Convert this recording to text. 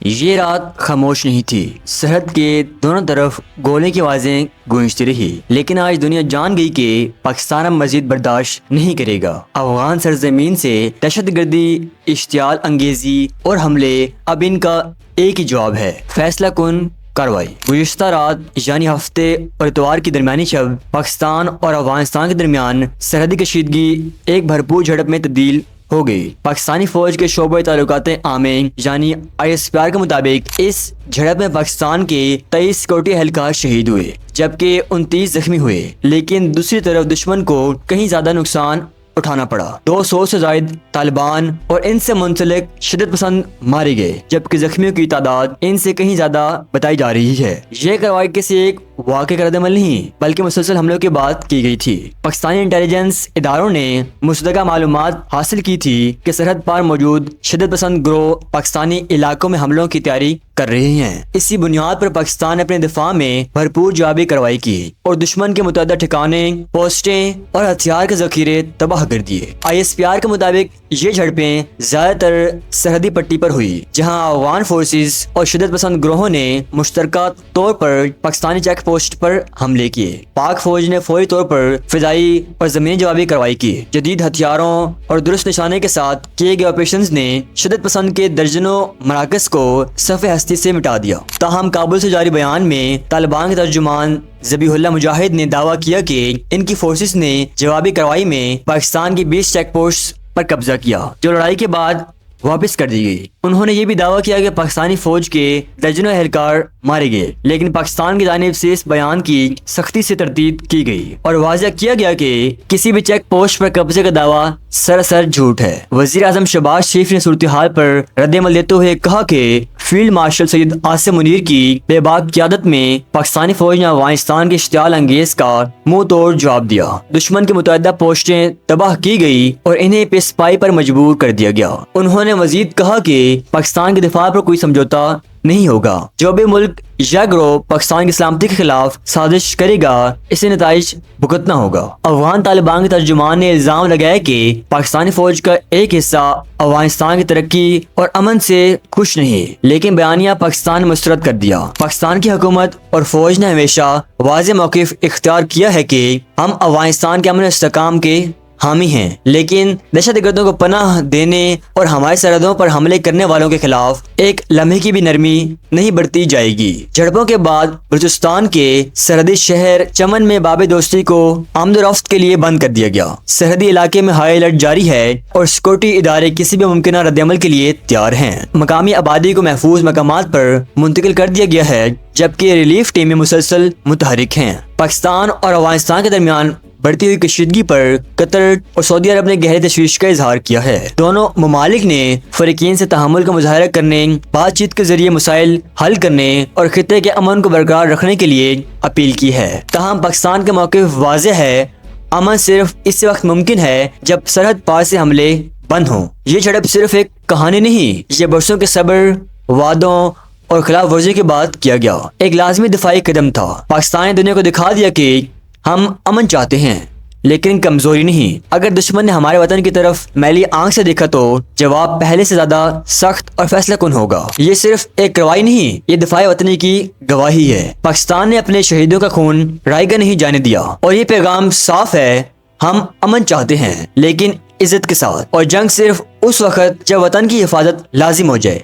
یہ رات خاموش نہیں تھی، سرحد کے دونوں طرف گولے کی آوازیں گونجتی رہی، لیکن آج دنیا جان گئی کہ پاکستان اب مزید برداشت نہیں کرے گا۔ افغان سرزمین سے دہشت گردی، اشتعال انگیزی اور حملے اب ان کا ایک ہی جواب ہے: فیصلہ کن کارروائی۔ گزشتہ رات یعنی ہفتے اور اتوار کی درمیانی شب پاکستان اور افغانستان کے درمیان سرحدی کشیدگی ایک بھرپور جھڑپ میں تبدیل ہو گئی۔ پاکستانی فوج کے شعبۂ تعلقات عامہ یعنی ISPR کے مطابق اس جھڑپ میں پاکستان کے 23 سیکورٹی اہلکار شہید ہوئے جبکہ 29 زخمی ہوئے، لیکن دوسری طرف دشمن کو کہیں زیادہ نقصان اٹھانا پڑا۔ 200 سے زائد طالبان اور ان سے منسلک شدت پسند مارے گئے جبکہ زخمیوں کی تعداد ان سے کہیں زیادہ بتائی جا رہی ہے۔ یہ کارروائی کسی ایک واقعے کا رد عمل نہیں بلکہ مسلسل حملوں کے بعد کی گئی تھی۔ پاکستانی انٹیلیجنس اداروں نے مصدقہ معلومات حاصل کی تھی کہ سرحد پار موجود شدت پسند گروہ پاکستانی علاقوں میں حملوں کی تیاری کر رہے ہیں۔ اسی بنیاد پر پاکستان نے اپنے دفاع میں بھرپور جوابی کارروائی کی اور دشمن کے متعدد ٹھکانے، پوسٹیں اور ہتھیار کے ذخیرے تباہ کر دیے۔ ISPR کے مطابق یہ جھڑپیں زیادہ تر سرحدی پٹی پر ہوئی جہاں افغان فورسز اور شدت پسند گروہوں نے مشترکہ طور پر پاکستانی چیک پوسٹ پر حملے کیے۔ پاک فوج نے فوری طور پر فضائی اور زمینی جوابی کارروائی کی۔ جدید ہتھیاروں اور درست نشانے کے ساتھ کیے گئے آپریشنز نے شدت پسند کے درجنوں مراکز کو صفحہ ہستی سے مٹا دیا۔ تاہم کابل سے جاری بیان میں طالبان کے ترجمان ذبیح اللہ مجاہد نے دعویٰ کیا کہ ان کی فورسز نے جوابی کارروائی میں پاکستان کی 20 چیک پوسٹ پر قبضہ کیا جو لڑائی کے بعد واپس کر دی گئی۔ انہوں نے یہ بھی دعویٰ کیا کہ پاکستانی فوج کے درجنوں اہلکار مارے گئے، لیکن پاکستان کی جانب سے اس بیان کی سختی سے تردید کی گئی اور واضح کیا گیا کہ کسی بھی چیک پوسٹ پر قبضے کا دعویٰ سراسر جھوٹ ہے۔ وزیر اعظم شہباز شریف نے صورتحال پر رد عمل دیتے ہوئے کہا کہ فیلڈ مارشل سید عاصم منیر کی بے باک قیادت میں پاکستانی فوج نے افغانستان کے اشتعال انگیز کا منہ توڑ جواب دیا۔ دشمن کی متعدد پوسٹیں تباہ کی گئی اور انہیں پسپائی پر مجبور کر دیا گیا۔ انہوں نے مزید کہا کہ پاکستان کے دفاع پر کوئی سمجھوتا نہیں ہوگا۔ جو بھی ملک یا گروہ پاکستان کی سلامتی کے خلاف سازش کرے گا اسے نتائج بھگتنا ہوگا۔ افغان طالبان کے ترجمان نے الزام لگایا کہ پاکستانی فوج کا ایک حصہ افغانستان کی ترقی اور امن سے خوش نہیں، لیکن بیانیہ پاکستان نے مسترد کر دیا۔ پاکستان کی حکومت اور فوج نے ہمیشہ واضح موقف اختیار کیا ہے کہ ہم افغانستان کے امن و استحکام کے حامی ہیں، لیکن دہشت گردوں کو پناہ دینے اور ہماری سرحدوں پر حملے کرنے والوں کے خلاف ایک لمحے کی بھی نرمی نہیں برتی جائے گی۔ جھڑپوں کے بعد بلوچستان کے سرحدی شہر چمن میں باب دوستی کو آمد و رفت کے لیے بند کر دیا گیا۔ سرحدی علاقے میں ہائی الرٹ جاری ہے اور سیکورٹی ادارے کسی بھی ممکنہ رد عمل کے لیے تیار ہیں۔ مقامی آبادی کو محفوظ مقامات پر منتقل کر دیا گیا ہے جبکہ ریلیف ٹیمیں مسلسل متحرک ہیں۔ پاکستان اور افغانستان کے درمیان بڑھتی ہوئی کشیدگی پر قطر اور سعودی عرب نے گہری تشویش کا اظہار کیا ہے۔ دونوں ممالک نے فریقین سے تحمل کا مظاہرہ کرنے، بات چیت کے ذریعے مسائل حل کرنے اور خطے کے امن کو برقرار رکھنے کے لیے اپیل کی ہے۔ تاہم پاکستان کا موقف واضح ہے، امن صرف اس وقت ممکن ہے جب سرحد پار سے حملے بند ہوں۔ یہ جھڑپ صرف ایک کہانی نہیں، یہ برسوں کے صبر، وعدوں اور خلاف ورزی کے بعد کیا گیا ایک لازمی دفاعی قدم تھا۔ پاکستان نے دنیا کو دکھا دیا کہ ہم امن چاہتے ہیں لیکن کمزوری نہیں۔ اگر دشمن نے ہمارے وطن کی طرف میلی آنکھ سے دیکھا تو جواب پہلے سے زیادہ سخت اور فیصلہ کن ہوگا۔ یہ صرف ایک کارروائی نہیں، یہ دفاع وطنی کی گواہی ہے۔ پاکستان نے اپنے شہیدوں کا خون رائیگاں نہیں جانے دیا اور یہ پیغام صاف ہے، ہم امن چاہتے ہیں لیکن عزت کے ساتھ، اور جنگ صرف اس وقت جب وطن کی حفاظت لازم ہو جائے۔